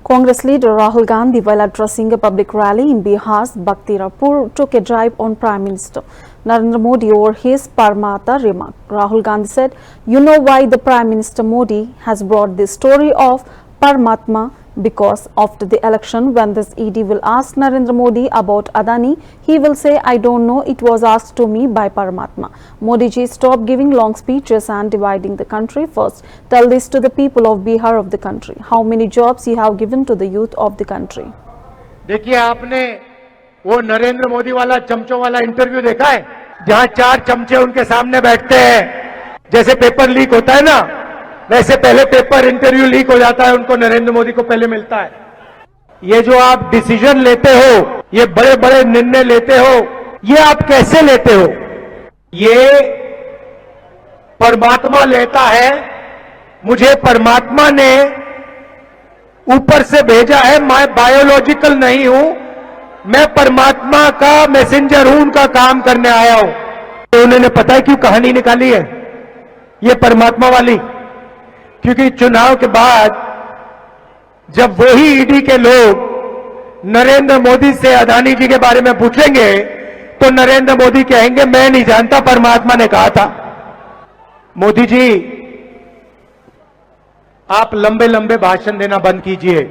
Congress leader Rahul Gandhi, while addressing a public rally in Bihar's Bakhtirapur, took a jibe on Prime Minister Narendra Modi over his Parmata remark. Rahul Gandhi said, "You know why the Prime Minister Modi has brought this story of Paramatma? Because after the election, when this ED will ask Narendra Modi about Adani, he will say, I don't know, it was asked to me by Paramatma. Modi ji, stop giving long speeches and dividing the country. First, tell this to the people of Bihar of the country. How many jobs you have given to the youth of the country?" देखिए, आपने वो नरेंद्र मोदी वाला चमचों वाला interview देखा है, जहां 4 चमचे उनके सामने बैठते हैं, जैसे पेपर लीक होता है ना, वैसे पहले पेपर इंटरव्यू लीक हो जाता है, उनको नरेंद्र मोदी को पहले मिलता है। ये जो आप डिसीजन लेते हो, ये बड़े बड़े निर्णय लेते हो, ये आप कैसे लेते हो? ये परमात्मा लेता है। मुझे परमात्मा ने ऊपर से भेजा है, मैं बायोलॉजिकल नहीं हूं, मैं परमात्मा का मैसेंजर हूं, उनका काम करने आया हूं। तो उन्होंने पता है क्यों कहानी निकाली है ये परमात्मा वाली? क्योंकि चुनाव के बाद जब वही ईडी के लोग नरेंद्र मोदी से अदानी जी के बारे में पूछेंगे तो नरेंद्र मोदी कहेंगे, मैं नहीं जानता, परमात्मा ने कहा था। मोदी जी, आप लंबे लंबे भाषण देना बंद कीजिए।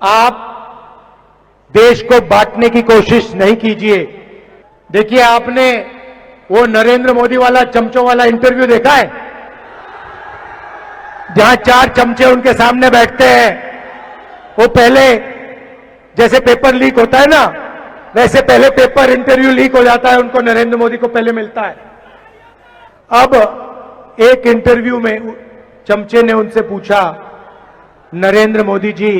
आप देश को बांटने की कोशिश नहीं कीजिए। देखिए, आपने वो नरेंद्र मोदी वाला चमचों वाला इंटरव्यू देखा है, जहां 4 चमचे उनके सामने बैठते हैं। वो पहले जैसे पेपर लीक होता है ना, वैसे पहले पेपर इंटरव्यू लीक हो जाता है, उनको नरेंद्र मोदी को पहले मिलता है। अब एक इंटरव्यू में चमचे ने उनसे पूछा, नरेंद्र मोदी जी,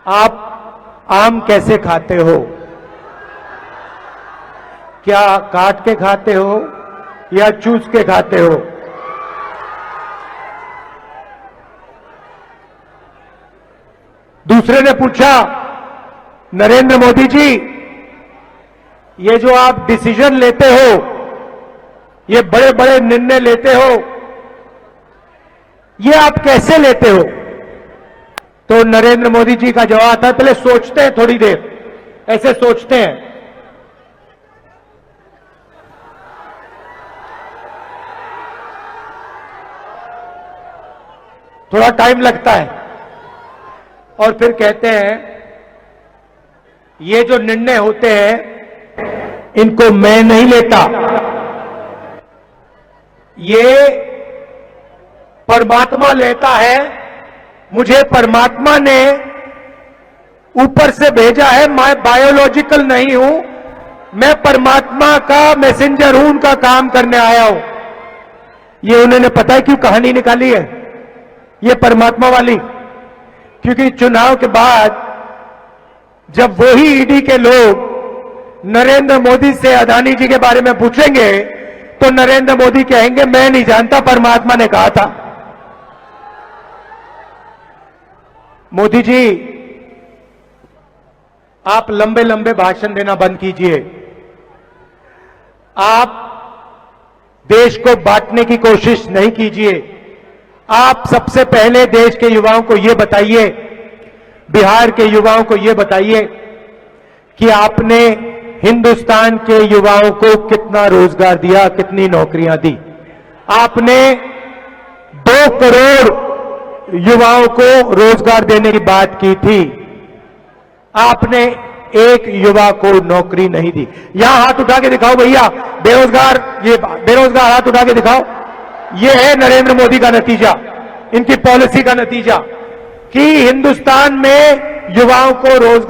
आप आम कैसे खाते हो? क्या काट के खाते हो या चूस के खाते हो? दूसरे ने पूछा, नरेंद्र मोदी जी, ये जो आप डिसीजन लेते हो, ये बड़े बड़े निर्णय लेते हो, ये आप कैसे लेते हो? तो नरेंद्र मोदी जी का जवाब था, पहले सोचते हैं थोड़ी देर, ऐसे सोचते हैं। थोड़ा टाइम लगता है और फिर कहते हैं, ये जो निर्णय होते हैं इनको मैं नहीं लेता, ये परमात्मा लेता है। मुझे परमात्मा ने ऊपर से भेजा है, मैं बायोलॉजिकल नहीं हूं, मैं परमात्मा का मैसेंजर हूं, उनका काम करने आया हूं। ये उन्होंने पता है क्यों कहानी निकाली है ये परमात्मा वाली? क्योंकि चुनाव के बाद जब वही ईडी के लोग नरेंद्र मोदी से अदानी जी के बारे में पूछेंगे तो नरेंद्र मोदी कहेंगे, मैं नहीं जानता, परमात्मा ने कहा था। मोदी जी, आप लंबे लंबे भाषण देना बंद कीजिए। आप देश को बांटने की कोशिश नहीं कीजिए। आप सबसे पहले देश के युवाओं को यह बताइए, बिहार के युवाओं को यह बताइए कि आपने हिंदुस्तान के युवाओं को कितना रोजगार दिया, कितनी नौकरियां दी। आपने 2 करोड़ युवाओं को रोजगार देने की बात की थी, आपने एक युवा को नौकरी नहीं दी। यहां हाथ उठा के दिखाओ भैया, बेरोजगार, ये बेरोजगार हाथ उठा के दिखाओ। ये है नरेंद्र मोदी का नतीजा, इनकी पॉलिसी का नतीजा कि हिंदुस्तान में युवाओं को रोजगार